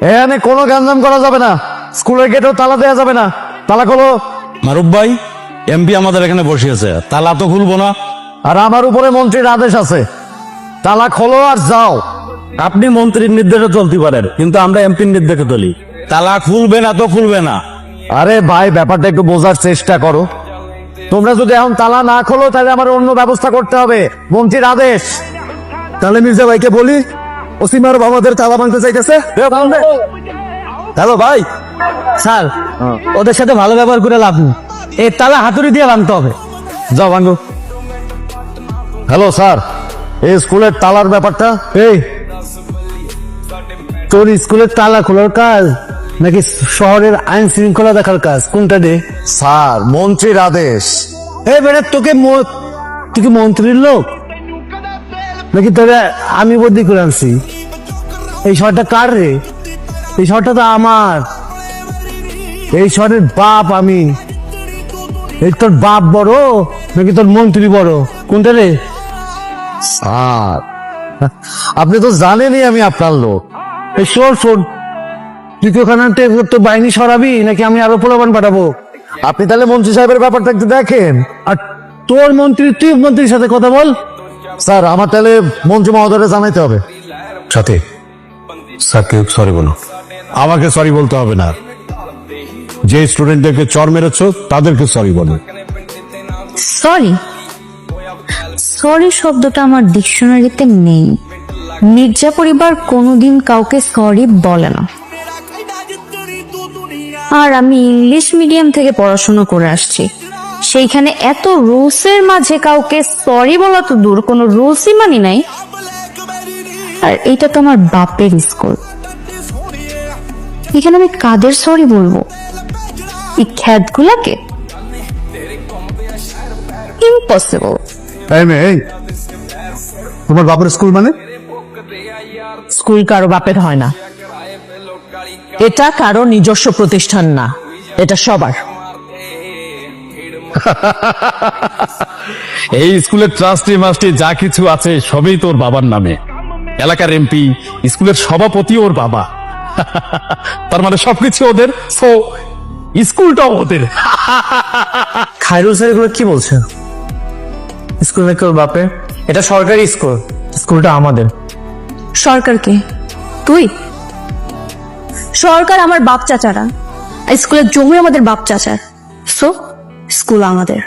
এখানে কোনো গ্যাঞ্জাম করা যাবে না, স্কুলের গেটেও তালা দেওয়া যাবে না। তালা খোলো। মারুফ ভাই, এমপি আমাদের এখানে বসে আছে, তালা তো খুলবো না। আর আমার উপরে মন্ত্রীর আদেশ আছে, তালা খোলো আর যাও। আপনি মন্ত্রীর নির্দেশে চলতে পারেন, কিন্তু আমরা এমপির নির্দেশে চলি। তালা খুলবে না তো খুলবে না। আরে ভাই, ব্যাপারটা একটু বোঝার চেষ্টা করো। তোমরা যদি এখন তালা না খোলো তাহলে আমার অন্য ব্যবস্থা করতে হবে, মন্ত্রীর আদেশ। তাহলে মির্জা ভাইকে বলি, ওসিমার আমাদের তালা ভাঙতে চাইতেছে। হ্যালো ভাই, স্যার, ওদের সাথে ভালো ব্যবহার করে লাভ নেই, এই তালা হাতুড়ি দিয়ে ভাঙতে হবে। যাও ভাঙো। হ্যালো স্যার, এই স্কুলের তালার ব্যাপারটা। এই, তোর স্কুলের তালা খোলার কাজ নাকি শহরের আইন শৃঙ্খলা দেখার কাজ, কোনটা দে? স্যার, মন্ত্রীর আদেশ। এই বেটা, তুই কি মন্ত্রীর লোক নাকি তোরা আমি বদলি করে আনছি? এই শহরটা কার রে? এই শহরটা তো আমার, এই শহরের বাপ আমি। এই তোর বাপ বড় নাকি তোর মন্ত্রী বড়, কোনটা রে? স্যার, আপনি তো জানেনই আমি আপনার লোক। এই শোন শোন, তুই কি ওখানে তো বাহিনী সরাবি নাকি আমি আরো পোলাপান পাঠাবো? আপনি তাহলে মন্ত্রী সাহেবের ব্যাপারটা একটু দেখেন। আর তোর মন্ত্রী, তুই মন্ত্রীর সাথে কথা বল। স্যার, আমার তাহলে মন্ত্রী মহোদয়কে জানাইতে হবে। সাথে স্যারকে সরি বলো। আমাকে সরি বলতে হবে না, যে স্টুডেন্টদেরকে চর মেরেছ তাদেরকে সরি বলো। সরি, সরি শব্দটা আমার ডিকশনারিতে নেই। মির্জা পরিবার কোনোদিন কাউকে সরি বলে না। আর আমি ইংলিশ মিডিয়াম থেকে পড়াশোনা করে আসছি, সেইখানে এত রুলসের মাঝে কাউকে সরি বলা তো দূর, কোনো রুলসই মানি নাই। আর এইটা তো আমার বাপের স্কুল, এখানে আমি কাদের সরি বলবো? এই খ্যাতগুলাকে? ইম্পসিবল। এই মেয়ে, এই তোমার বাপের স্কুল মানে? স্কুল কারো বাপের হয় না, এটা কারো নিজস্ব প্রতিষ্ঠান না, এটা সবার। এই স্কুলের ট্রাস্টি মাস্টি যা কিছু আছে সবই তোর বাবার নামে। এলাকার এমপি, স্কুলের সভাপতি ওর বাবা। তার মানে সবকিছু ওদের, সো স্কুলটাও ওদের। খায়রুল স্যার এগুলো কি বলছে? স্কুল নাকি ওর বাপে? এটা সরকারি স্কুল, স্কুলটা আমাদের। সরকারকে? তুই? সরকার আমার বাপ চাচারা, স্কুলের জমি আমাদের বাপ চাচার, সো স্কুল আমাদের।